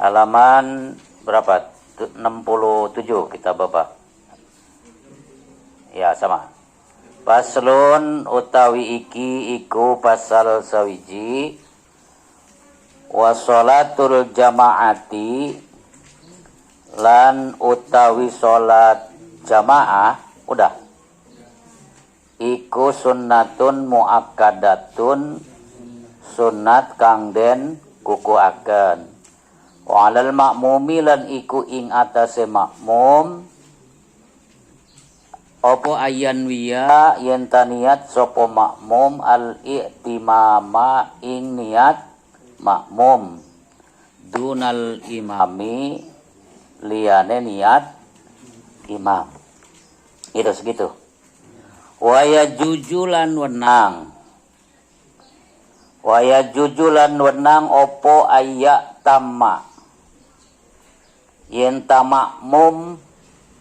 Halaman berapa? 67 kita Bapak. Ya sama. Paslun utawi iki iku pasal sawiji wa sholatul jamaati lan utawi sholat jamaah udah iku sunnatun muakkadatun sunnat kang den kukuaken wa alal makmumi lan iku ing atase makmum apa ayan wiya yen niat sapa makmum al i'timama ing niat makmum dunal imami liyane niat imam itu segitu waya jujulan wenang opo ayak tamma yen tamakmum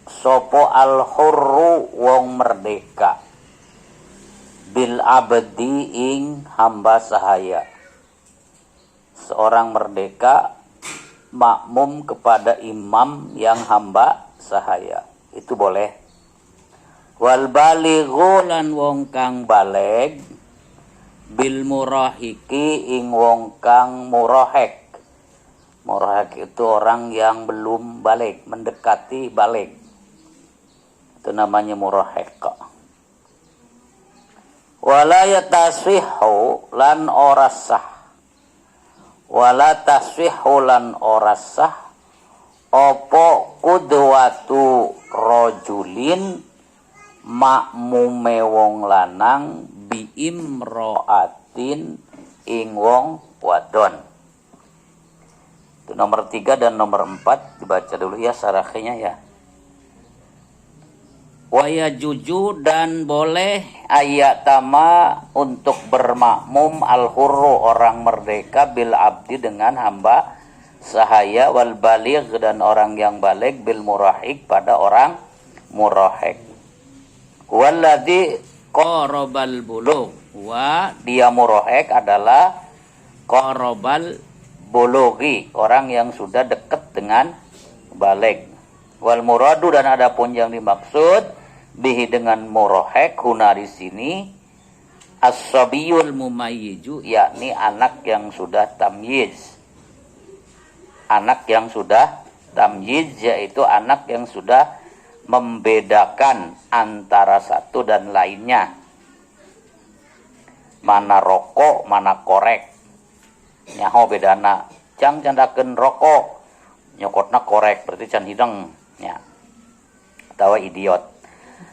sopo al hurru wong merdeka bil abdi ing hamba sahaya seorang merdeka makmum kepada imam yang hamba sahaya itu boleh wal balighu lan wong kang baleg bil murahiki ing wong kang murahek itu orang yang belum balik, mendekati balik. Itu namanya murahek. Wala yatasfihu lan orasah. Wala tasfihu lan orasah. Opo kudwatu rojulin makmume wong lanang biimroatin ing wong wadon. Itu nomor 3 dan nomor 4 dibaca dulu ya sarahnya ya. Waya juju dan boleh ayat tama untuk bermakmum al-hurru orang merdeka bil abdi dengan hamba sahaya wal baligh dan orang yang baligh bil murahik pada orang murahik. Walladzi qarabal bulugh wa dia murahik adalah qarabal bulughi orang yang sudah dekat dengan balik wal muradu dan adapun yang dimaksud bihi dengan murahek huna di sini as-sabiyul mumayyiju yakni anak yang sudah tamyiz yaitu anak yang sudah membedakan antara satu dan lainnya mana rokok mana korek nyaho bedana jang candakeun rokok nyokotna korek berarti can hideng nya atawa idiot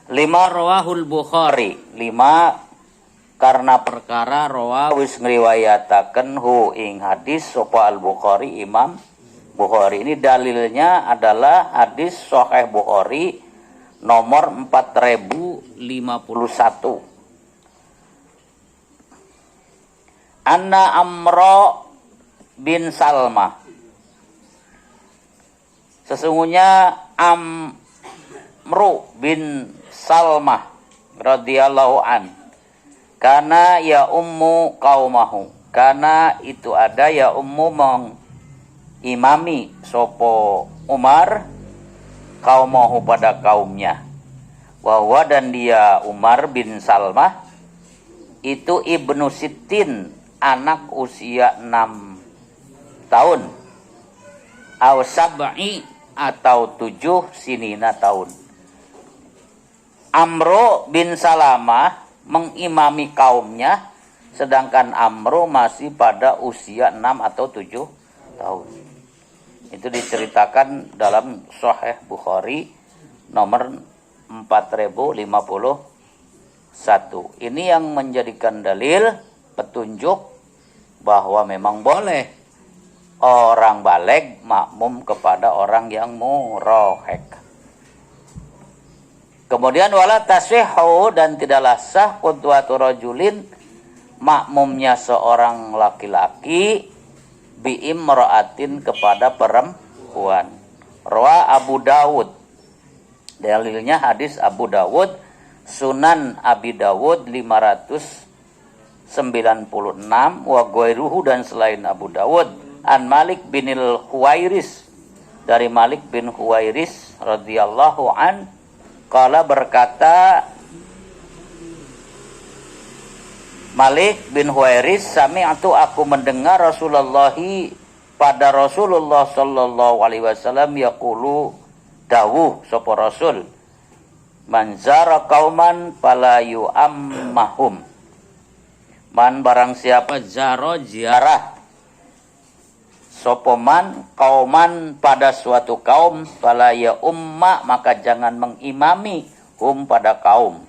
5 rawahul bukhari 5 karena perkara rawa wis ngriwayataken hu ing hadis sapa al bukhari imam bukhari ini dalilnya adalah hadis sahih bukhari nomor 4051 Anna Amro bin Salmah sesungguhnya Amru bin Salmah radhiyallahu an karena ya ummu qaumahu karena itu ada ya ummu mengimami sopo Umar qaumahu pada kaumnya bahwa dan dia Umar bin Salmah itu ibnu sittin anak usia 6 tahun aw sab'i atau 7 sinina tahun. Amro bin Salamah mengimami kaumnya sedangkan Amro masih pada usia 6 atau 7 tahun. Itu diceritakan dalam Sahih Bukhari nomor 4051. Ini yang menjadikan dalil petunjuk bahwa memang boleh orang baligh makmum kepada orang yang murahek. Kemudian wala tasfihu dan tidaklah sah qudwatu rajulin makmumnya seorang laki-laki bi imra'atin kepada perempuan. Rawa Abu Dawud. Dalilnya hadis Abu Dawud, Sunan Abi Dawud 596 wa ghairuhu dan selain Abu Dawud an Malik binil Huwairis, dari Malik bin Huwairis radhiyallahu an, qala berkata Malik bin Huwairis, sami'tu aku mendengar Rasulullah pada Rasulullah sallallahu alaihi wasallam yaqulu dawuh sapa Rasul, man zara qauman fala yu'ammahum, man barang siapa zara ziarah sapa man kauman pada suatu kaum, fala ya umma maka jangan mengimami hum pada kaum.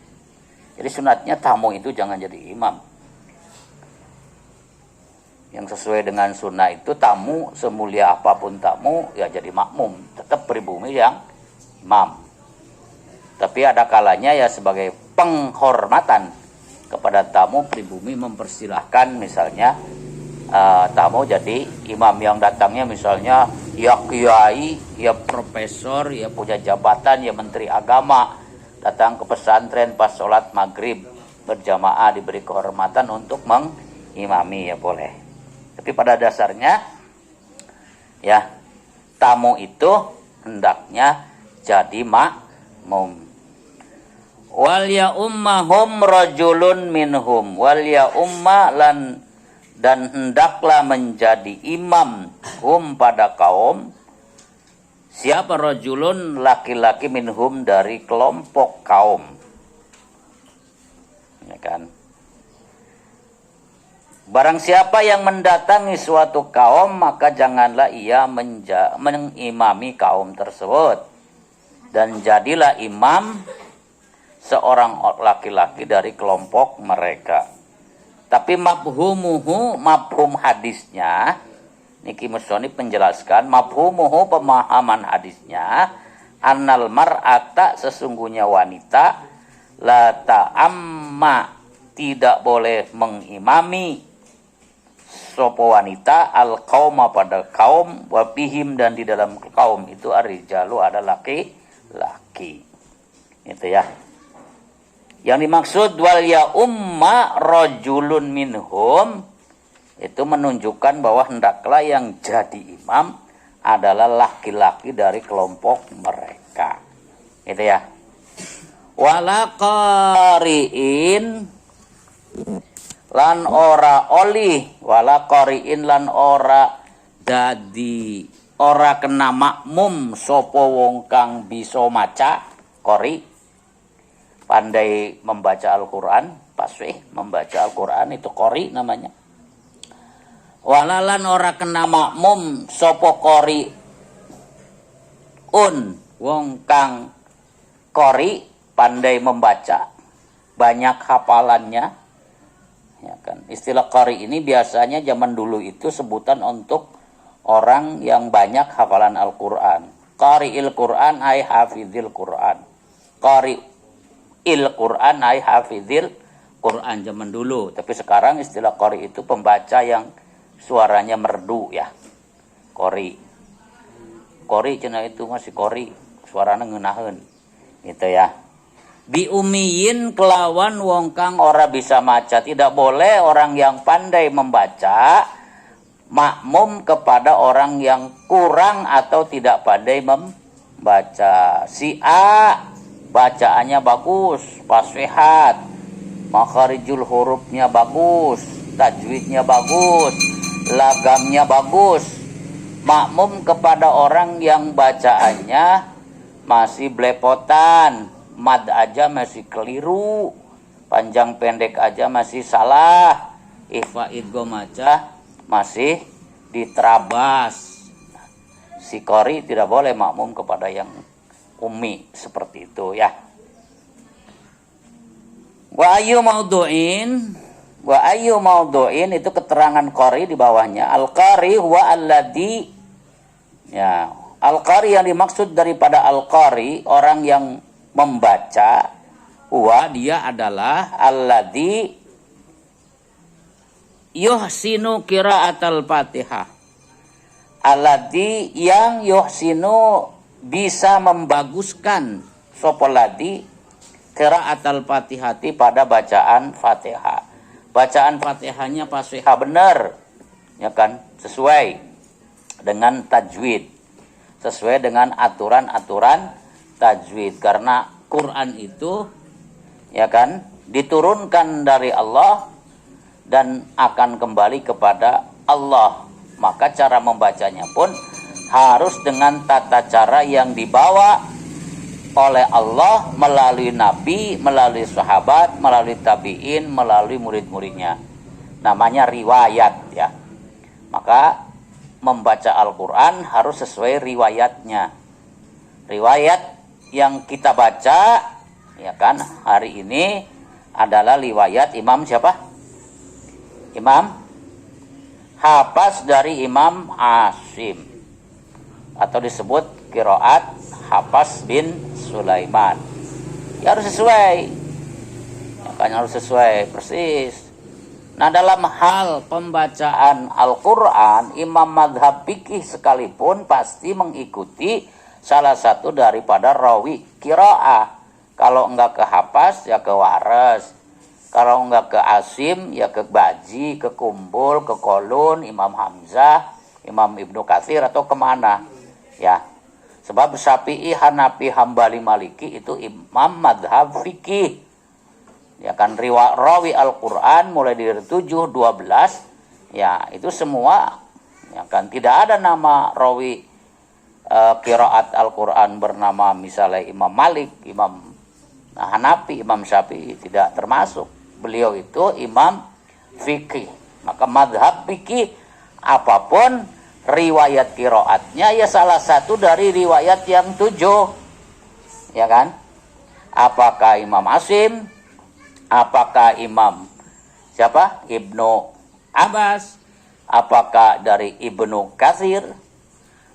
Jadi sunatnya tamu itu jangan jadi imam. Yang sesuai dengan sunnah itu tamu semulia apapun tamu ya jadi makmum, tetap pribumi yang imam. Tapi ada kalanya ya sebagai penghormatan kepada tamu, pribumi mempersilahkan misalnya tamu jadi imam yang datangnya misalnya ya kiai, ya profesor, ya punya jabatan, ya menteri agama, datang ke pesantren pas sholat maghrib berjamaah diberi kehormatan untuk mengimami ya boleh. Tapi pada dasarnya ya tamu itu hendaknya jadi makmum. Wal ya ummahum rajulun minhum, wal ya umma lan, dan hendaklah menjadi imam hum pada kaum siapa, rajulun laki-laki, minhum dari kelompok kaum, ya kan. Barang siapa yang mendatangi suatu kaum maka janganlah ia mengimami kaum tersebut, dan jadilah imam seorang laki-laki dari kelompok mereka. Tapi mafhumuhu, mafhum hadisnya, niki musonif menjelaskan mafhumuhu, pemahaman hadisnya, annal mar'ata sesungguhnya wanita, la ta'amma tidak boleh mengimami sopo wanita al qauma pada kaum, wa bihim dan di dalam kaum itu ar-rijalu ada laki-laki. Itu ya. Yang dimaksud wal ya umma rajulun minhum itu menunjukkan bahwa hendaklah yang jadi imam adalah laki-laki dari kelompok mereka. Itu ya. Wala qari'in lan ora oli, wala qari'in lan ora dadi, ora kena makmum sapa wong kang bisa maca qari, pandai membaca Al-Qur'an, fasih membaca Al-Qur'an itu qari namanya. Walalan ora kena makmum sapa qari wong kang qari pandai membaca, banyak hafalannya. Ya kan, istilah qari ini biasanya zaman dulu itu sebutan untuk orang yang banyak hafalan Al-Qur'an. Qari'il Qur'an ay hafizil Qur'an. Qari'il Qur'an ay hafizil Qur'an zaman dulu. Tapi sekarang istilah qari itu pembaca yang suaranya merdu ya. Qari. Qari cenah itu masih qari, suaranya ngeunaheun. Gitu ya. Bi umiyin kelawan wong kang ora bisa maca. Tidak boleh orang yang pandai membaca makmum kepada orang yang kurang atau tidak pandai membaca. Si A bacaannya bagus, fashihat, makharijul hurufnya bagus, tajwidnya bagus, lagamnya bagus. Makmum kepada orang yang bacaannya masih belepotan, mad aja masih keliru, panjang pendek aja masih salah, ikhfa idgham aja masih diterabas. Si qari tidak boleh makmum kepada yang ummi seperti itu ya. Wa ayyu maudhu'in itu keterangan qari di bawahnya. Al-qari huwa alladhi, ya, al-qari yang dimaksud daripada al-qari orang yang membaca, huwa dia adalah alladzi yuhsinu qiraatal Fatihah. Alladzi yang yuhsinu bisa membaguskan sapa ladzi qiraatal Fatihati pada bacaan Fatihah. Bacaan Fatihahnya fasihah benar, ya kan? Sesuai dengan tajwid, sesuai dengan aturan-aturan tajwid. Karena Quran itu ya kan diturunkan dari Allah dan akan kembali kepada Allah. Maka cara membacanya pun harus dengan tata cara yang dibawa oleh Allah melalui Nabi, melalui sahabat, melalui tabi'in, melalui murid-muridnya. Namanya riwayat ya. Maka membaca Al-Quran harus sesuai riwayatnya. Riwayat yang kita baca ya kan hari ini adalah riwayat Imam siapa? Imam Hafs dari Imam Asim, atau disebut qiraat Hafs bin Sulaiman. Ya harus sesuai. Ya kan harus sesuai persis. Nah, dalam hal pembacaan Al-Qur'an, imam mazhab fikih sekalipun pasti mengikuti salah satu daripada rawi qiraah. Kalau enggak ke Hafs ya ke Waras. Kalau enggak ke Asim ya ke Baji, ke Kumbul, ke Kolun, Imam Hamzah, Imam Ibnu Katsir atau kemana. Ya. Sebab Syafi'i, Hanafi, Hambali, Maliki itu imam madhab fikih. Ya kan rawi Al-Quran mulai dari 7, 12. Ya itu semua. Ya kan tidak ada nama rawi qiraat Al-Quran bernama misalnya Imam Malik, Imam Hanafi, Imam Syafi'i. Tidak termasuk. Beliau itu imam fikih. Maka madhab fikih apapun riwayat qiraatnya ya salah satu dari riwayat yang 7. Ya kan? Apakah Imam Asim? Apakah Imam siapa? Ibnu Abbas? Apakah dari Ibnu Katsir?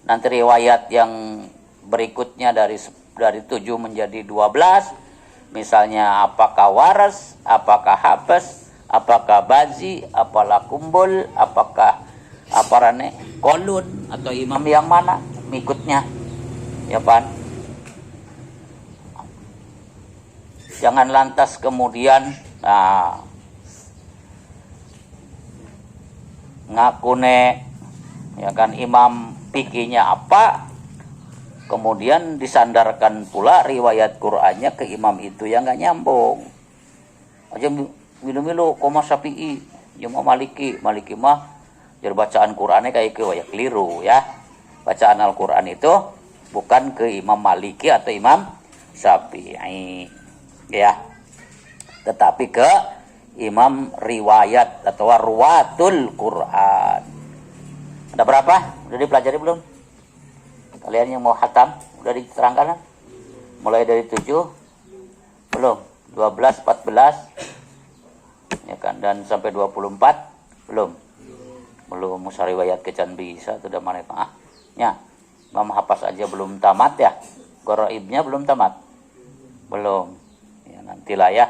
Nanti riwayat yang berikutnya dari 7 menjadi 12. Misalnya apakah Waras? Apakah Hafs? Apakah Bazi? Apakah Kumbul? Apakah Kolun atau imam yang mana mengikutnya ya pan. Jangan lantas kemudian ngakune ya kan imam fikihnya apa, kemudian disandarkan pula riwayat Qur'annya ke imam itu yang nggak nyambung. Aja milu-milu koma Syafi'i, jeung Maliki mah jadi bacaan Qur'annya kayak ya keliru ya. Bacaan Al-Qur'an itu bukan ke Imam Maliki atau Imam Syafi'i ya. Tetapi ke imam riwayat atau ruwatul Qur'an. Ada berapa? Udah dipelajari belum? Kalian yang mau khatam udah diterangkan? Mulai dari 7 belum? 12, 14 ya kan, dan sampai 24 belum? Belum musa riwayat kecan bisa sudah mana ya. Imam Hafs aja belum tamat ya. Goroibnya belum tamat. Belum. Ya nantilah ya.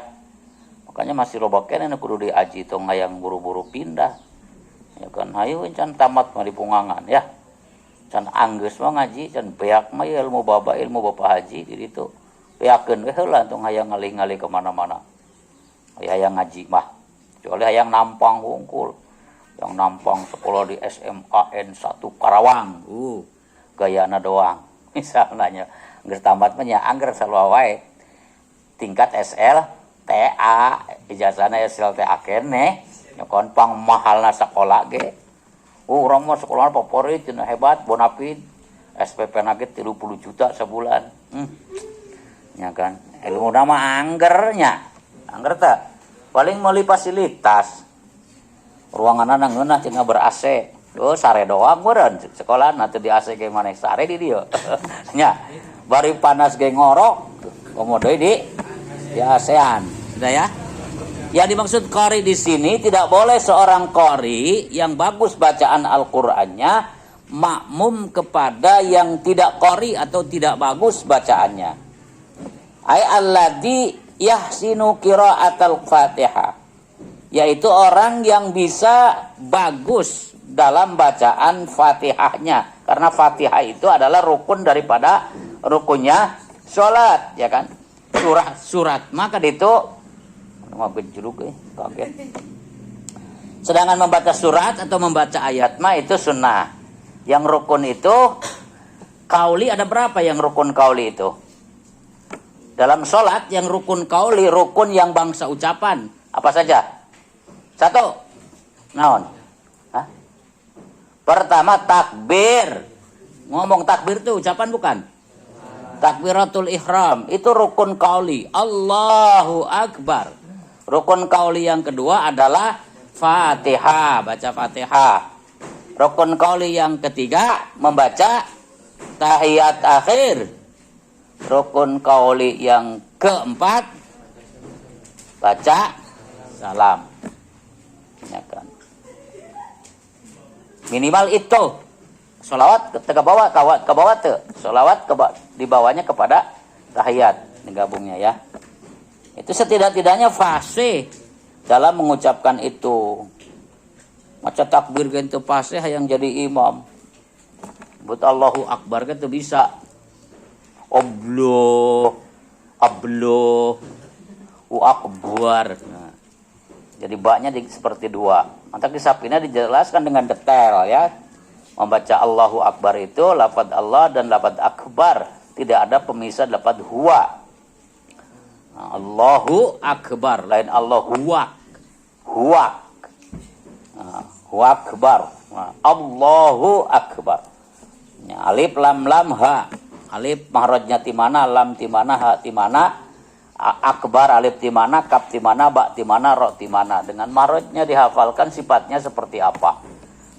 Makanya masih lobaken anu kudu diaji tong hayang buru-buru pindah. Ya kan hayu can tamat mah dipungangan ya. Can anggeus mah ngaji, can beak mah ilmu baba, ilmu bapak haji di ditu. Beakeun we heula tong hayang ngalih-ngalih ke mana-mana. Hayang ngaji mah. Kecuali hayang nampang hungkul. Yang nampang sekolah di SMAN 1 Karawang. Gayana doang. Misalnya geus tamat mah nya angger sarua wae. Tingkat SL TA, ijazahna SLTA keneh. Nya konpang mahalna sakola ge. Urang mah sekolah favorit cenah hebat, bonafid. SPP-na ge 30 juta sebulan. Nya kan ilmuna mah angger nya. Angger teh paling meuli fasilitas. Ruangan anak ngeunah cenah ber-AC. Sare doang meureun sekolah nanti di AC ge maneh sare di dieu. Nya bari panas ge ngorok komodo di AC-an. Sudah ya? Ya dimaksud qori di sini tidak boleh seorang qori yang bagus bacaan Al-Qur'annya makmum kepada yang tidak qori atau tidak bagus bacaannya. Ai alladzi yahsinu qira'atal Fatihah. Yaitu orang yang bisa bagus dalam bacaan Fatihahnya. Karena Fatihah itu adalah rukun daripada rukunnya sholat, ya kan? Surat maka itu kaget. Sedangkan membaca surat atau membaca ayat mah itu sunnah. Yang rukun itu kauli ada berapa yang rukun kauli itu? Dalam sholat yang rukun kauli, rukun yang bangsa ucapan. Apa saja? Satu. Naon? Hah? Pertama takbir. Ngomong takbir itu ucapan bukan? Takbiratul ihram. Itu rukun kauli. Allahu Akbar. Rukun kauli yang kedua adalah Fatihah. Baca Fatihah. Rukun kauli yang ketiga membaca tahiyat akhir. Rukun kauli yang keempat baca salam. Ya kan? Minimal itu. Sholawat ke bawah, ke bawah tuh. Sholawat di bawahnya kepada tahiyat. Ini gabungnya ya. Itu setidak-tidaknya fase dalam mengucapkan itu. Maca takbir gitu fase yang jadi imam. Buat Allahu Akbar gitu bisa. Ablo akbar. Nah, jadi baknya seperti dua. Nanti di Sapina dijelaskan dengan detail ya. Membaca Allahu Akbar itu lafaz Allah dan lafaz Akbar. Tidak ada pemisah lafaz huwa. Nah, Allahu Akbar lain Allahu huwa. Huwa akbar. Nah, Allahu Akbar. Ya, alif lam ha. Alif mahrajnya di mana, lam di mana, ha di mana, akbar alif di mana, kaf di mana, ba di mana, ro di mana. Dengan mahrajnya dihafalkan sifatnya seperti apa.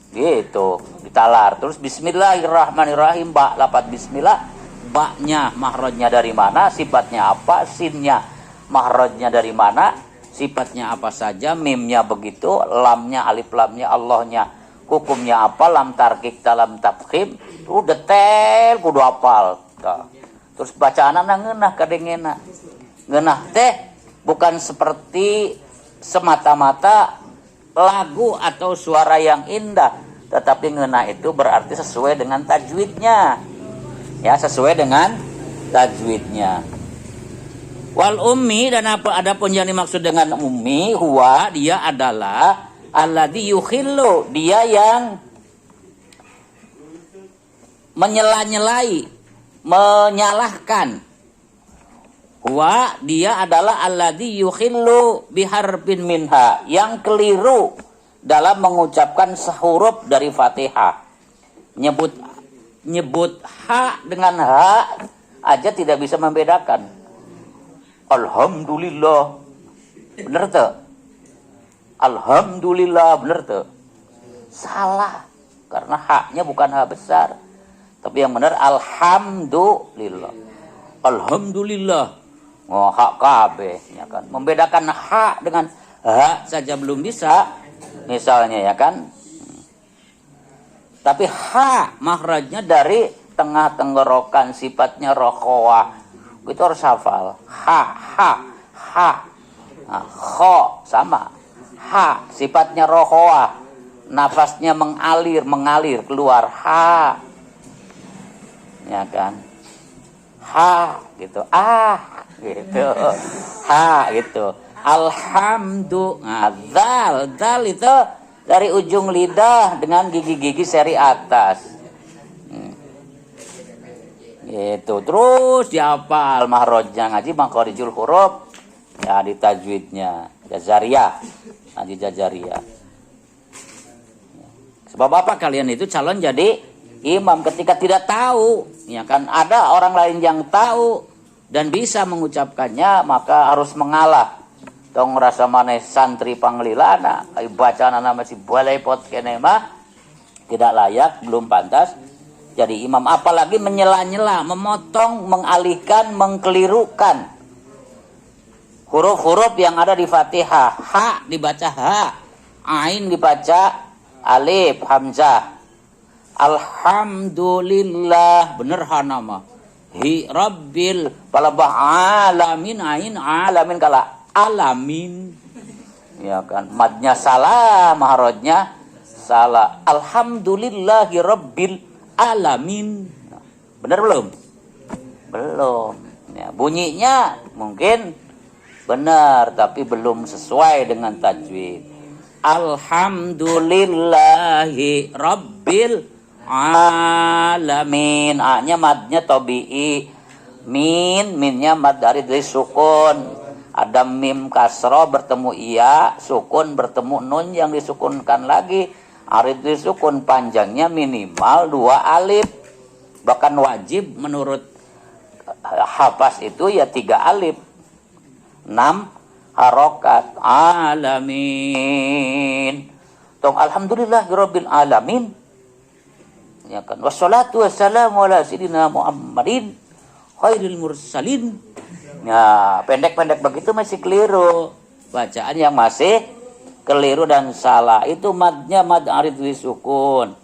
Gitu, ditalar. Terus bismillahirrahmanirrahim, ba lafaz bismillah, ba-nya mahrajnya dari mana, sifatnya apa, sinnya mahrajnya dari mana, sifatnya apa saja, mimnya begitu, lamnya, alif lamnya, Allahnya, hukumnya apa, lam tarkik, lam tafkhim, itu detail kudu apal. Terus bacaan ngeunah kadengena. Ngeunah teh bukan seperti semata-mata lagu atau suara yang indah, tetapi ngeunah itu berarti sesuai dengan tajwidnya. Ya, sesuai dengan tajwidnya. Wal ummi, dan adapun yang dimaksud dengan ummi, huwa, dia adalah alladzi yukhillu, dia yang menyela-nyelai, menyalahkan. Huwa, dia adalah alladzi yukhillu biharbin minha, yang keliru dalam mengucapkan sehuruf dari Fatihah. Nyebut ha dengan ha aja tidak bisa membedakan. Alhamdulillah, bener tuh? Alhamdulillah, bener tuh? Salah, karena haknya bukan ha besar, tapi yang benar alhamdulillah. Alhamdulillah, oh hak kabeh, ya kan? Membedakan hak dengan ha saja belum bisa, misalnya ya kan? Tapi ha makhrajnya dari tengah tenggorokan, sifatnya rokhawah. Itu harus hafal. Ha. Nah, kho sama. Ha sifatnya rokhawah. Nafasnya mengalir keluar. Ha. Ya kan? Ha gitu. Ah gitu. Ha gitu. Alhamdulillah. Nah, dal itu dari ujung lidah dengan gigi-gigi seri atas. Gitu. Terus dihafal mahrojnya, ngaji makhorijul huruf ya, di tajwidnya jazariyah, ngaji jazariyah. Sebab apa kalian itu calon jadi imam ketika tidak tahu, ya kan? Ada orang lain yang tahu dan bisa mengucapkannya, maka harus mengalah. Tong rasa maneh santri panglilana, bacaan nama si balai pot kene mah tidak layak, belum pantas jadi imam. Apalagi menyela-nyela, memotong, mengalihkan, mengkelirukan huruf-huruf yang ada di Fatihah. Ha dibaca ha, ain dibaca alif, hamzah. Alhamdulillah, bener ha nama. Hi rabbil palabah alamin, ain alamin kala alamin. Ya kan, madnya salah, mahrajnya salah. Alhamdulillahi rabbil alamin. Benar belum? Belum. Ya, bunyinya mungkin benar tapi belum sesuai dengan tajwid. Alhamdulillahi rabbil alamin. A-nya madnya tabi'i. Minnya mad dari sukun. Ada mim kasro bertemu iya, sukun bertemu nun yang disukunkan lagi. Arid disukun panjangnya minimal 2 alif. Bahkan wajib menurut Hafaz itu ya 3 alif. 6 harokat. Alamin. Tong alhamdulillahirabbil alamin. Ya kan. Wassalatu wassalamu ala sayyidina Muhammadin khairil mursalin. Nah, pendek-pendek begitu masih keliru. Bacaan yang masih keliru dan salah itu madnya mad arid sukun.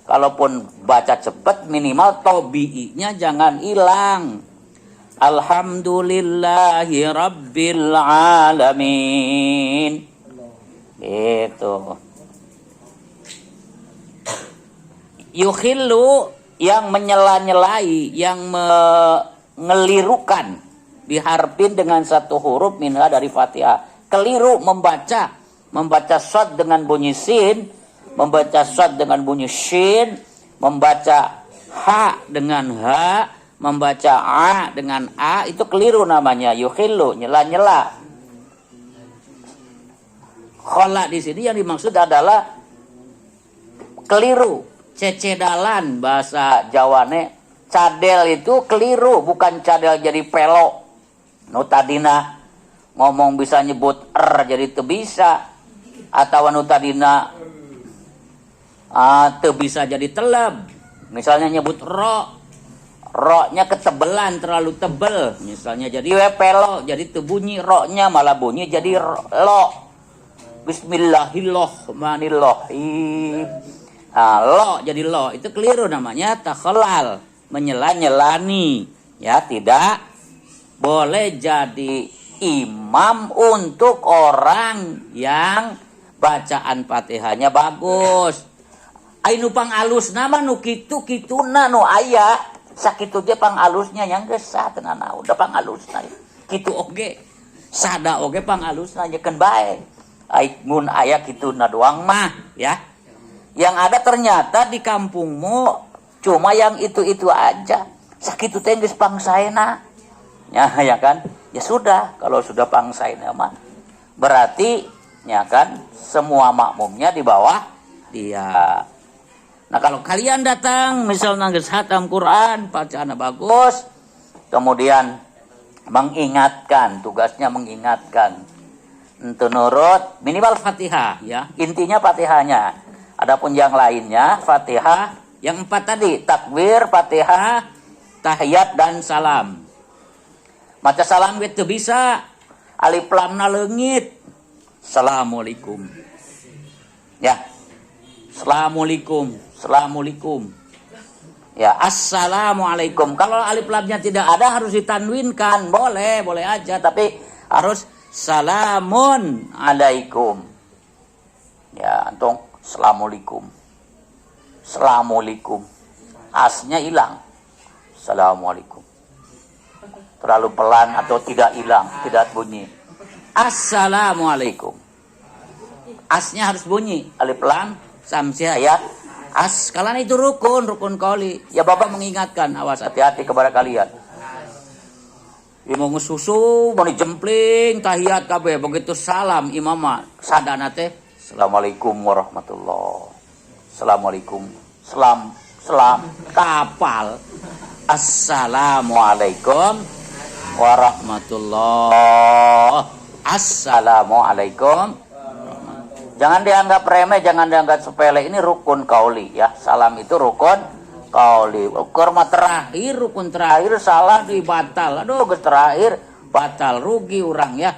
Kalaupun baca cepat minimal tabi'inya jangan hilang. Alhamdulillahi rabbil alamin. Itu. Yukhillu yang menyela-nyelai, yang mengelirukan. Diharpin dengan 1 huruf minha dari Fatihah. Keliru membaca shad dengan bunyi sin, membaca shad dengan bunyi shin, membaca ha dengan ha, membaca a dengan a, itu keliru namanya. Yukhillu, nyela-nyela. Khola di sini yang dimaksud adalah keliru, cecedalan bahasa Jawane. Cadel itu keliru, bukan cadel jadi pelok. Nu tadina ngomong bisa nyebut jadi teu bisa, atau nu tadina teu bisa jadi teleb. Misalnya nyebut ro-nya ketebelan, terlalu tebel. Misalnya jadi pelok, jadi teu bunyi ro-nya, malah bunyi jadi lo. Bismillahirrahmanirrahim. Lo jadi lo, itu keliru namanya takhalal, menyela-nyelani. Ya, tidak boleh jadi imam untuk orang yang bacaan Fatihahnya bagus. Ainu pangalus nama nu kituna nu aya sakitu je pangalusnya yang geus satenana udah pangalusna kitu oge sada oge pangalusna nyekeun bae. Ai mun aya kituna doang mah ya. Yang ada ternyata di kampungmu cuma yang itu-itu aja. Sakitu teh geus pangsaena. Ya kan? Ya sudah, kalau sudah pangsaena mah berarti ya kan semua makmumnya di bawah dia. Nah, kalau kalian datang misalnya geus hatam Quran, bacaannya bagus, kemudian mengingatkan, tugasnya mengingatkan. Untuk nurut minimal Fatihah ya. Intinya Fatihahnya. Adapun yang lainnya Fatihah yang 4 tadi, takbir, Fatihah, tahiyat dan salam. Maca salam gitu bisa. Alif lamna leungit. Assalamualaikum. Ya. Assalamualaikum. Ya, assalamualaikum. Kalau alif lamnya tidak ada harus ditanwinkan. Boleh aja, tapi harus salamun alaikum. Ya, antum assalamualaikum. Asnya hilang. Assalamualaikum. Terlalu pelan atau tidak hilang, tidak bunyi. Assalamualaikum. Asnya harus bunyi. Alif lam samsia ya. As kalian itu rukun qauli. Ya Bapak mengingatkan, awas hati-hati kepada kalian. Ya mau ngesusu, mau dijempling, tahiyat kabeh begitu salam imamah sadana teh Assalamualaikum warahmatullah. Assalamualaikum. Selam kapal. Assalamualaikum warahmatullah. Assalamualaikum. Jangan dianggap remeh, jangan dianggap sepele. Ini rukun qauli ya. Salam itu rukun qauli. Kurma terakhir, rukun terakhir salah dibatal. Aduh, geus terakhir batal, rugi orang ya.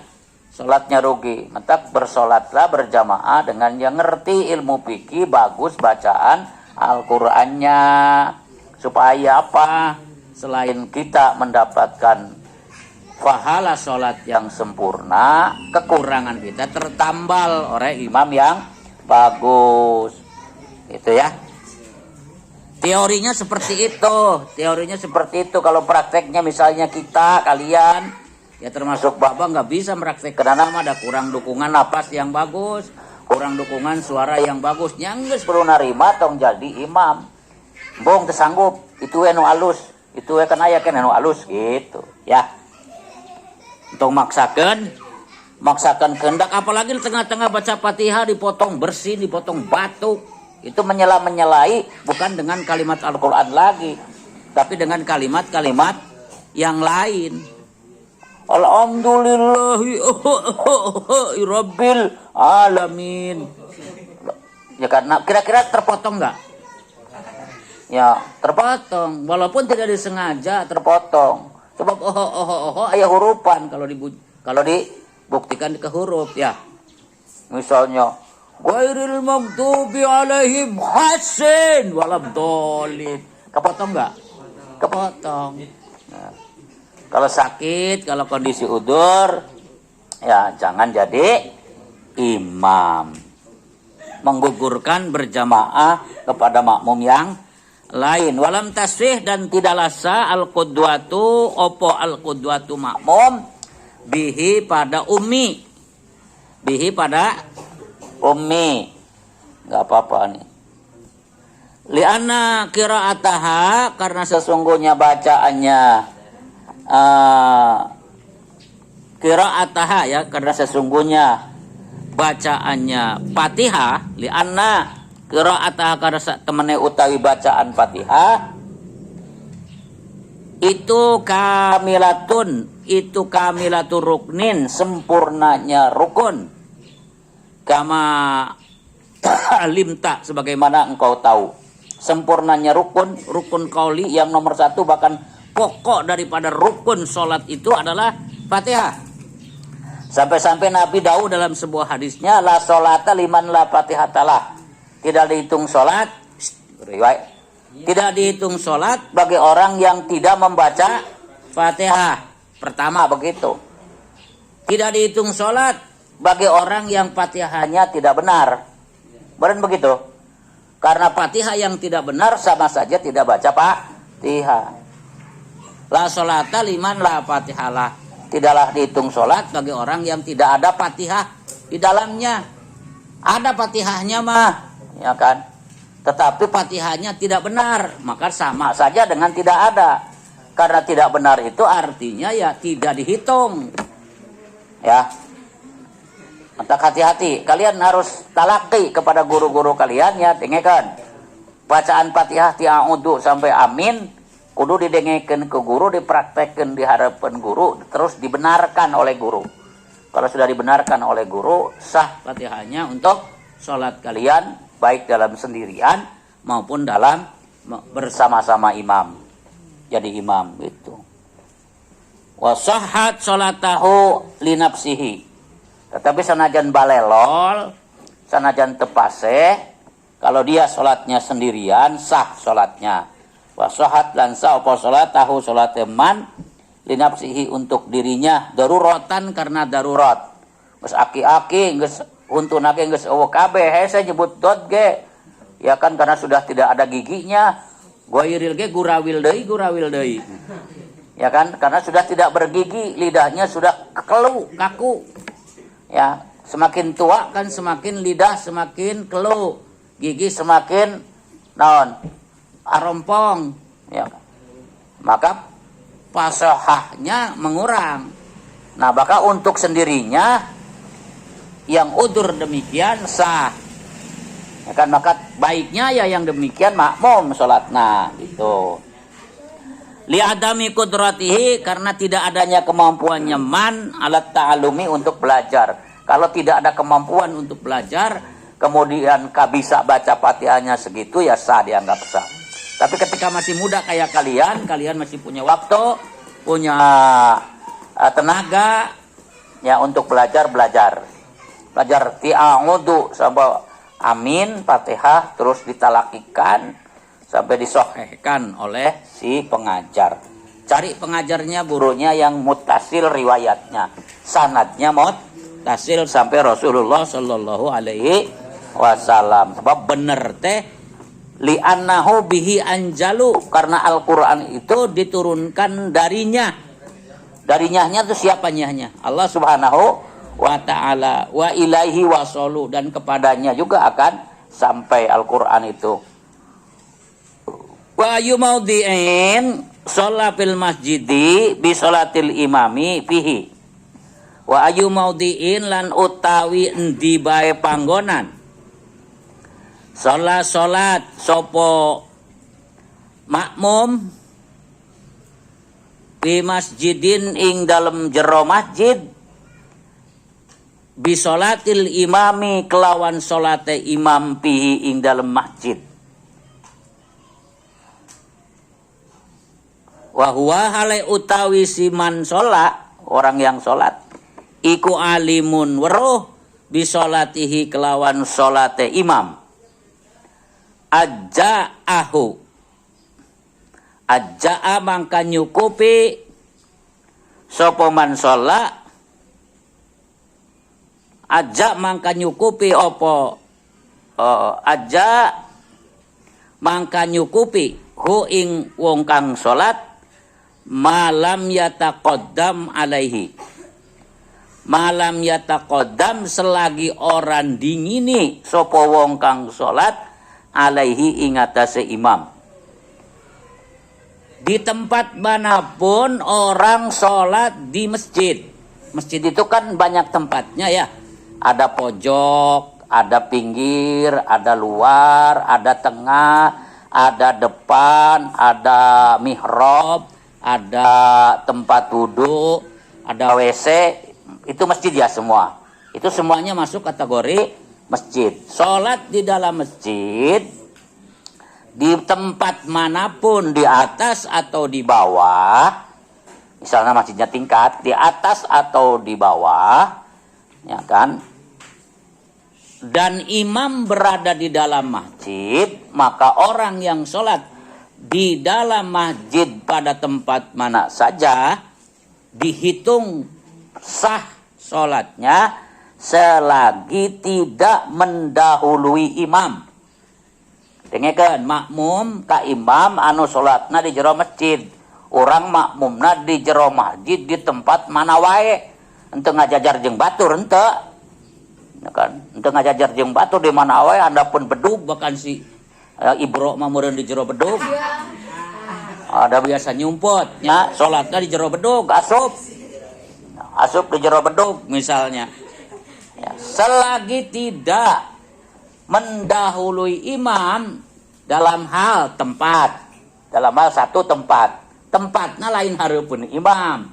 Salatnya rugi. Mentak bersolatlah berjamaah dengan yang ngerti ilmu fikih, bagus bacaan Al-Qur'annya. Supaya apa? Selain kita mendapatkan pahala sholat yang sempurna, kekurangan kita tertambal oleh imam yang bagus. Itu ya. Teorinya seperti itu. Kalau prakteknya misalnya kalian, ya termasuk Bapak nggak bisa meraktekkan karena ada kurang dukungan napas yang bagus, kurang dukungan suara yang bagus. Nyangges perlu narima tong jadi imam. Bong tersanggup, itu anu alus, itu kan aya kan anu alus gitu, ya. Untuk maksakan kehendak, apalagi di tengah-tengah baca Fatihah dipotong bersin, dipotong batuk. Itu menyela-menyelai bukan dengan kalimat Al-Qur'an lagi, tapi dengan kalimat-kalimat yang lain. Alhamdulillahi rabbil alamin. Ya karena kira-kira terpotong enggak? Ya, terpotong. Walaupun tidak disengaja terpotong. Sebab ayah hurufan kalau dibuktikan ke huruf ya. Misalnya ghairil maghdubi alaihim hasin waladhdallin. Kepotong enggak? Kepotong. Nah, kalau sakit, kalau kondisi udur, ya jangan jadi imam. Menggugurkan berjamaah kepada makmum yang lain. Walam tasfih, dan tidaklah sah al-qudwatu opo al-qudwatu makmum bihi pada ummi. Bihi pada ummi. Enggak apa-apa nih. Li'anna qira'ataha, karena sesungguhnya bacaannya qira'ataha ya, karena sesungguhnya bacaannya Fatihah, li'anna qira'ataha, karena temene utawi bacaan Fatihah itu kamilatun, itu kamilatu ruknin, sempurnanya rukun, kama alimta, sebagaimana engkau tahu. Sempurnanya rukun qauli yang nomor 1, bahkan pokok daripada rukun sholat itu adalah Fatihah. Sampai-sampai Nabi Daud dalam sebuah hadisnya, la sholata liman la fatihatalah. Tidak dihitung sholat, riwayat, tidak dihitung sholat bagi orang yang tidak membaca Fatihah. Pertama begitu. Tidak dihitung sholat bagi orang yang Fatihahnya tidak benar. Benar begitu? Karena Fatihah yang tidak benar sama saja tidak baca Fatihah. La sholata liman la fatihalah. Tidaklah dihitung sholat bagi orang yang tidak ada Fatihah di dalamnya. Ada Fatihahnya mah, ya kan? Tetapi Fatihahnya tidak benar, maka sama saja dengan tidak ada. Karena tidak benar itu artinya ya tidak dihitung. Ya. Maka hati-hati, kalian harus talaki kepada guru-guru kalian ya, dengarkan. Bacaan Fatihah ti'a'udhu sampai amin kudu didengarkan ke guru, dipraktekkan di hadapan guru, terus dibenarkan oleh guru. Kalau sudah dibenarkan oleh guru, sah Fatihahnya untuk sholat kalian, baik dalam sendirian maupun dalam bersama-sama imam. Jadi imam gitu. Wa sahhat sholatahu linafsihi. Tetapi sanajan balelol, sanajan tepase, kalau dia sholatnya sendirian, sah sholatnya. Wa sahhat lan sah apa sholatahu sholat teman linafsihi untuk dirinya, daruratan karena darurat. Geus aki-aki, geus huntunake geus eueuh kabeh, saya nyebut dot ge. Ya kan karena sudah tidak ada giginya. Ghairil ge gurawil deui. Ya kan karena sudah tidak bergigi, lidahnya sudah kelu, kaku. Ya, semakin tua kan semakin lidah semakin kelu, gigi semakin naon? Arompong. Ya. Maka fasahahnya mengurang. Nah, maka untuk sendirinya yang udur demikian sah. Ya kan, maka baiknya ya yang demikian makmum salatna gitu. Li adami qudratihi, karena tidak adanya kemampuannya man alat ta'alumi untuk belajar. Kalau tidak ada kemampuan untuk belajar, kemudian bisa baca Fatihahnya segitu, ya sah, dianggap sah. Tapi ketika masih muda kayak kalian masih punya waktu, punya tenaga ya untuk belajar. Belajar ti'a'udhu sampai amin Fatihah, terus ditalakikan sampai disohhehkan oleh si pengajar. Cari pengajarnya, gurunya yang muttasil riwayatnya, sanadnya muttasil sampai Rasulullah Shallallahu Alaihi Wasallam. Sebab bener teh li'annahu bihi anjalu, karena Al-Quran itu diturunkan darinya. Darinyahnya itu siapa nyahnya? Allah Subhanahu wa Ta'ala. Wa ilaihi wasolu, dan kepadanya juga akan sampai Al-Quran itu. Wa ayu maudhi'in shalla fil masjidi bi sholatil imami fihi. Wa ayu maudhi'in lan utawi endi bae panggonan salat sapa makmum fi masjidin ing dalem jero masjid bi sholatil imami kelawan salate imam fihi ing dalem masjid. Wa huwa hale utawi siman sholat, orang yang sholat iku alimun weruh bi sholatihi kelawan sholate imam. Ajja'ahu ajja'a mangka nyukupi sapa man sholat ajja mangka nyukupi apa ajja mangka nyukupi hu ing wong kang sholat malam yataqaddam alaihi malam yataqaddam selagi orang dingini sapa wong kang salat alaihi ing atase imam. Di tempat manapun orang salat di masjid. Masjid itu kan banyak tempatnya ya. Ada pojok, ada pinggir, ada luar, ada tengah, ada depan, ada mihrab, ada tempat duduk, ada WC, itu masjid ya semua. Itu semuanya masuk kategori masjid. Sholat di dalam masjid, di tempat manapun, di atas atau di bawah, misalnya masjidnya tingkat, di atas atau di bawah, ya kan? Dan imam berada di dalam masjid, maka orang yang sholat di dalam masjid pada tempat mana saja dihitung sah sholatnya selagi tidak mendahului imam. Dengarkan, makmum ka imam anu sholatna di jero masjid, orang makmumna di jero masjid di tempat mana wae, ente ngajajar jeung batur ente, ya kan? Ente ngajajar jeung batur di mana wae, anda pun bedug bahkan si Ibro mamureun di jero bedug. Ada biasa nyumput nya salatna di jero bedug, asup di jero bedug misalnya. Ya, selagi tidak mendahului imam dalam hal tempat, dalam hal satu tempat, tempatna lain hareupeun imam.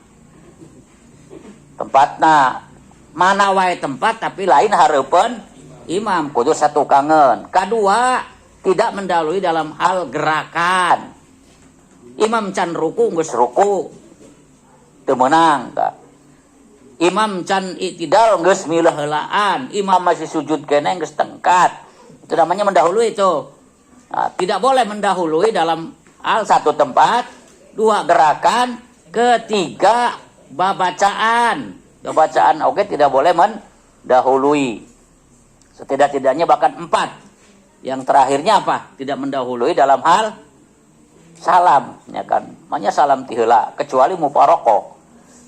Tempatna mana wae tempat tapi lain hareupeun imam, kudu satu kangen. Kedua, tidak mendahului dalam hal gerakan. Imam can ruku geus ruku teu meunang ka. Imam can i'tidal geus milah heulaan, imam masih sujud keneh geus tengkat. Itu namanya mendahului itu. Nah, tidak boleh mendahului dalam hal satu tempat, dua gerakan, ketiga bacaan. Bacaan oke tidak boleh mendahului. Setidak-tidaknya bahkan 4. Yang terakhirnya apa? Tidak mendahului dalam hal salam, ya kan? Makanya salam tiheula kecuali mufaroqah.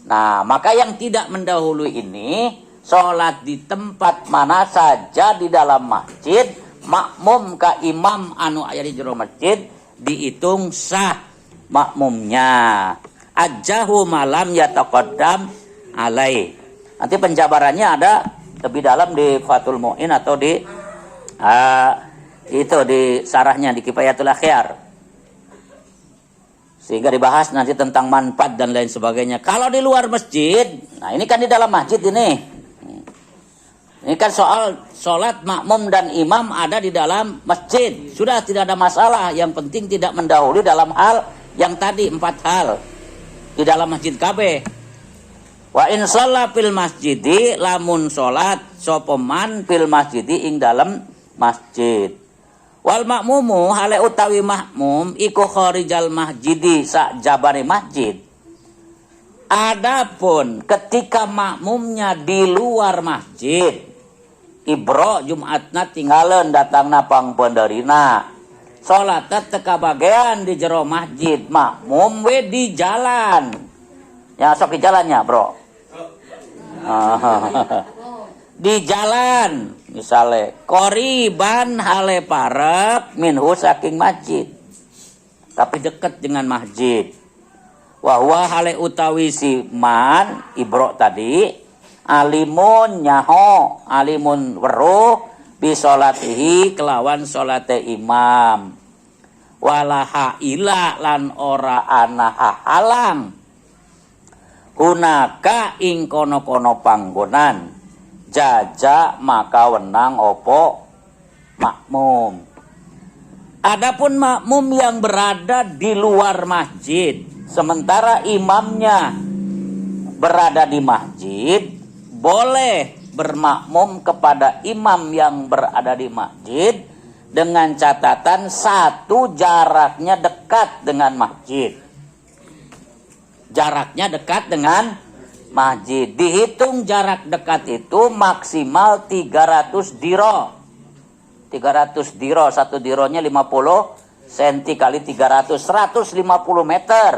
Nah, maka yang tidak mendahului ini sholat di tempat mana saja di dalam masjid, makmum ka imam anu aya di jero masjid dihitung sah makmumnya. Ajahu malam yataqaddam alai. Nanti penjabarannya ada lebih dalam di Fathul Mu'in atau di itu di sarahnya di Kifayatul Akhyar, sehingga dibahas nanti tentang manfaat dan lain sebagainya. Kalau di luar masjid, nah ini kan di dalam masjid ini kan soal sholat makmum dan imam ada di dalam masjid, sudah tidak ada masalah. Yang penting tidak mendahului dalam hal yang tadi 4 hal di dalam masjid KB. Wa in shalla fil masjidi lamun sholat sopeman fil masjidi ing dalam masjid. Wal makmumu hale utawi makmum iku kharijal masjidi sak jabare masjid. Adapun ketika makmumnya di luar masjid, ibro Jumatna tinggalin datangna pangpenderina, salatna teu kabagean di jero masjid, makmum we di jalan. Ya sok di jalannya, Bro. Di jalan misalnya koriban hale parek minhu saking masjid, tapi dekat dengan masjid. Wa huwa hale utawi si man ibro tadi alimun nyaho alimun weruh bi sholatihi kelawan sholate imam. Walaha ila lan ora ana halang hunaka ing kono-kono panggonan jaja maka wenang opo makmum. Adapun makmum yang berada di luar masjid sementara imamnya berada di masjid, boleh bermakmum kepada imam yang berada di masjid dengan catatan satu jaraknya dekat dengan masjid. Jaraknya dekat dengan masjid. Dihitung jarak dekat itu maksimal 300 diro. 300 diro, satu dironya 50 cm kali 300, 150 meter.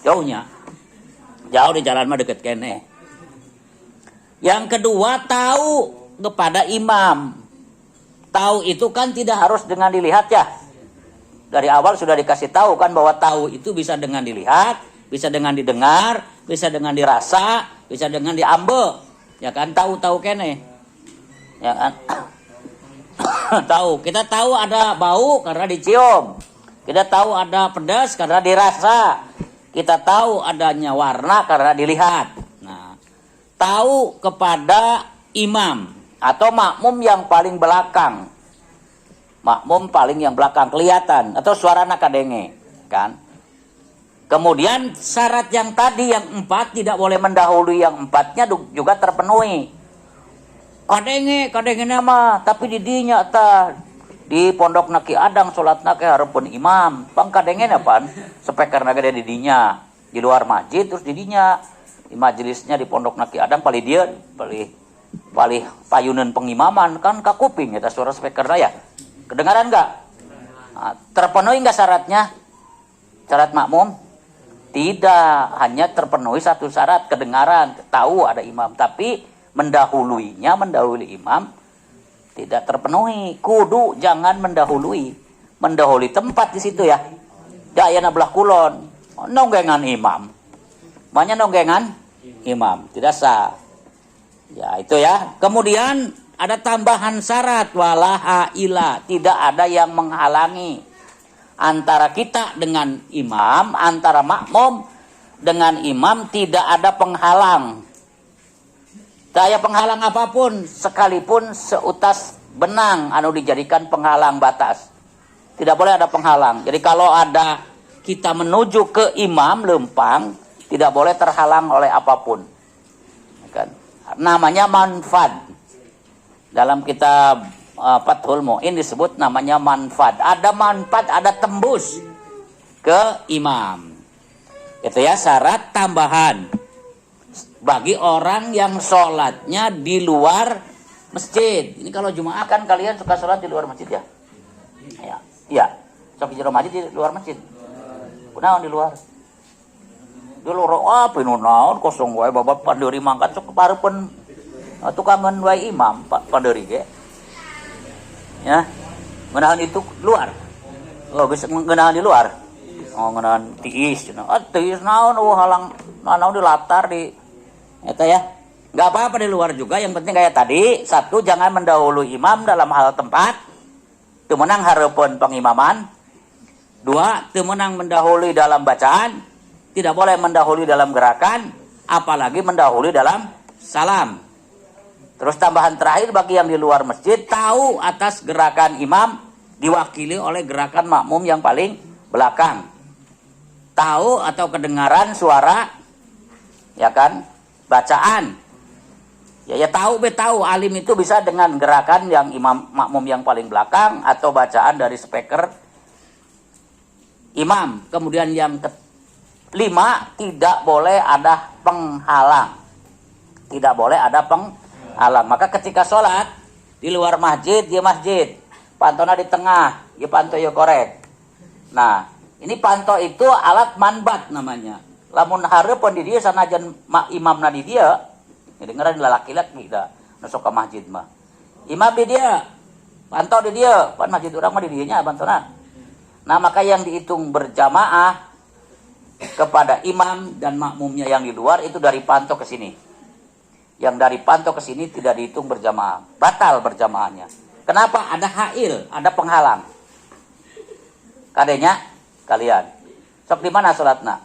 Jauhnya. Jauh di jalan mah deket kene. Yang kedua, tahu kepada imam. Tahu itu kan tidak harus dengan dilihat ya. Dari awal sudah dikasih tahu kan bahwa tahu itu bisa dengan dilihat, bisa dengan didengar, bisa dengan dirasa, bisa dengan diambil. Ya kan, tahu-tahu kene. Ya kan? Tahu, kita tahu ada bau karena dicium. Kita tahu ada pedas karena dirasa. Kita tahu adanya warna karena dilihat. Nah, tahu kepada imam atau makmum yang paling belakang. Makmum paling yang belakang kelihatan atau suarana kadenge, kan? Kemudian syarat yang tadi yang 4 tidak boleh mendahului yang 4-nya juga terpenuhi. Kadenge nama tapi di dinya ta di pondok naki adang salat naki hareupeun imam. Pang kadenge apaan? Speaker nage di dinya, di luar masjid terus di dinya. Di majelisnya di pondok naki adang paling dia paling payunan pengimaman kan ka kuping eta suara speaker ya. Kedengaran enggak? Nah, terpenuhi enggak syaratnya? Syarat makmum? Tidak, hanya terpenuhi satu syarat kedengaran, tahu ada imam, tapi mendahului imam tidak terpenuhi. Kudu jangan mendahului tempat di situ ya. Daya belah kulon, nonggengan imam. Banyak nonggengan imam, tidak sah. Ya itu ya. Kemudian ada tambahan syarat walaha ila, tidak ada yang menghalangi antara kita dengan imam, antara makmum dengan imam tidak ada penghalang. Daya penghalang apapun, sekalipun seutas benang anu dijadikan penghalang batas. Tidak boleh ada penghalang. Jadi kalau ada kita menuju ke imam lempang, tidak boleh terhalang oleh apapun. Kan? Namanya manfaat. Dalam kitab Fathul Mu'in disebut namanya manfaat. Ada manfaat, ada tembus ke imam. Itu ya syarat tambahan bagi orang yang sholatnya di luar masjid. Ini kalau Jumat kan kalian suka sholat di luar masjid ya? Iya. Sok jero masjid di luar masjid. Kunaon di luar? Di luar apa nu naon kosong wae babat panderi mangkat sok kepareupeun tukangan wae imam Pak panderi ge. Ya. Ngenahan itu luar. Oh, bisa ngenahan di luar. Oh, ngenahan tiis cenah. Tiis naon halang naon di latar di eta ya. Enggak apa-apa di luar juga, yang penting kayak tadi, satu jangan mendahului imam dalam hal tempat. Teu meunang hareupeun pengimaman. Dua, teu meunang mendahului dalam bacaan. Tidak boleh mendahului dalam gerakan, apalagi mendahului dalam salam. Terus tambahan terakhir bagi yang di luar masjid, tahu atas gerakan imam diwakili oleh gerakan makmum yang paling belakang. Tahu atau kedengaran suara, ya kan, bacaan. Ya tahu alim itu bisa dengan gerakan yang imam makmum yang paling belakang atau bacaan dari speaker imam. Kemudian yang kelima, tidak boleh ada penghalang. Tidak boleh ada penghalang. Maka ketika sholat di luar masjid, dia masjid, pantona di tengah, dia panto ya korek. Nah, ini panto itu alat manbat namanya. Lamun hareupeun di dieu sanajan imamna di dieu, dengeran lalaki-laki da masuk ke masjid mah. Imam di dia, panto di dia, pan masjid urang mah di dieu nya pantona. Nah, maka yang dihitung berjamaah kepada imam dan makmumnya yang di luar itu dari Panto ke sini. Yang dari Panto ke sini tidak dihitung berjamaah, batal berjamaahnya. Kenapa? Ada hail, ada penghalang. Kadenya kalian. Sok di mana salatna?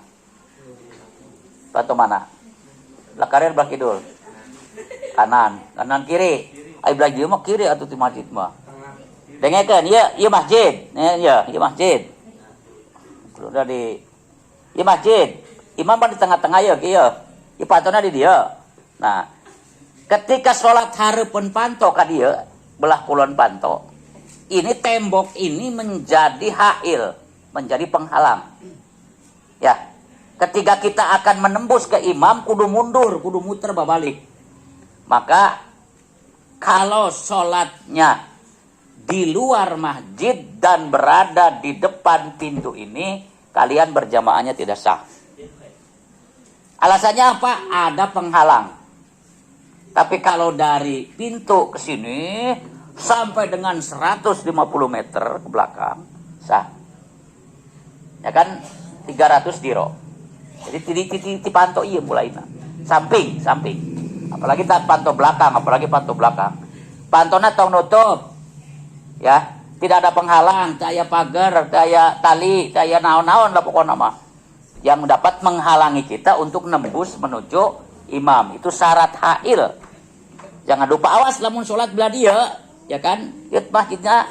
Panto mana? Lakarir belah kidul. Kanan kiri. Ai belajar mah kiri atau di masjid mah. Dengekeun, ieu masjid. Ieu masjid. Udah di ieu masjid. Imam mah di tengah-tengah ieu. Ieu pantona di dieu. Nah, ketika sholat hareupeun panto ka dieu, belah kulon panto, ini tembok ini menjadi hail, menjadi penghalang. Ya. Ketika kita akan menembus ke imam, kudu mundur, kudu muter babalik. Maka kalau sholatnya di luar masjid dan berada di depan pintu ini, kalian berjamaahnya tidak sah. Alasannya apa? Ada penghalang. Tapi kalau dari pintu ke sini sampai dengan 150 meter ke belakang, sah. Ya kan 300 diro. Jadi di panto iya mulainya. Samping. Apalagi panto belakang, Pantona tong nutup. Ya, tidak ada penghalang, daya pagar, daya tali, daya naon-naon lah pokoknya mah. Yang dapat menghalangi kita untuk nembus menuju imam. Itu syarat hail. Jangan lupa awas lamun sholat belah dia, ya kan? Lihat masjidnya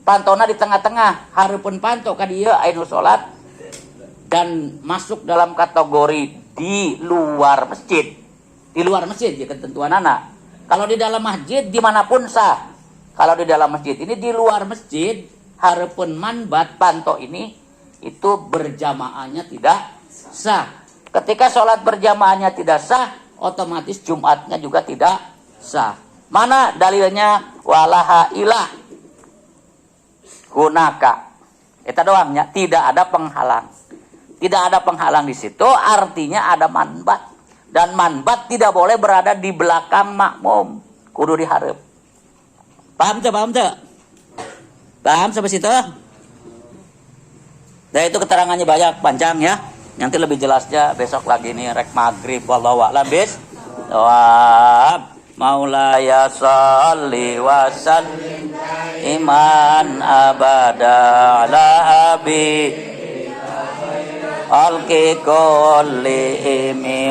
pantona di tengah-tengah, hareupeun panto ka dieu anu sholat dan masuk dalam kategori di luar masjid. Di luar masjid ya ketentuan anak. Kalau di dalam masjid dimanapun sah. Kalau di dalam masjid ini di luar masjid hareupeun manbat panto ini itu berjamaahnya tidak sah. Ketika sholat berjamaahnya tidak sah, otomatis Jumatnya juga tidak sah. Mana dalilnya? Walaha ilah hunaka. Eta doangnya, tidak ada penghalang. Tidak ada penghalang di situ, artinya ada manbat. Dan manbat tidak boleh berada di belakang makmum. Kudu diharap. Paham tuh? Paham sampai situ? Nah itu keterangannya banyak, panjang ya. Nanti lebih jelasnya besok lagi nih, rek maghrib. Wallahu a'lam bishawab. Maulaya sholli wa sallim iman abada ala habib alki kulli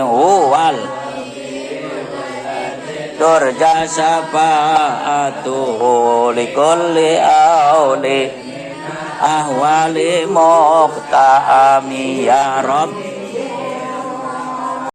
huwal turja syafa'atuhu likulli awli ahwali muqta'ami ya Rabb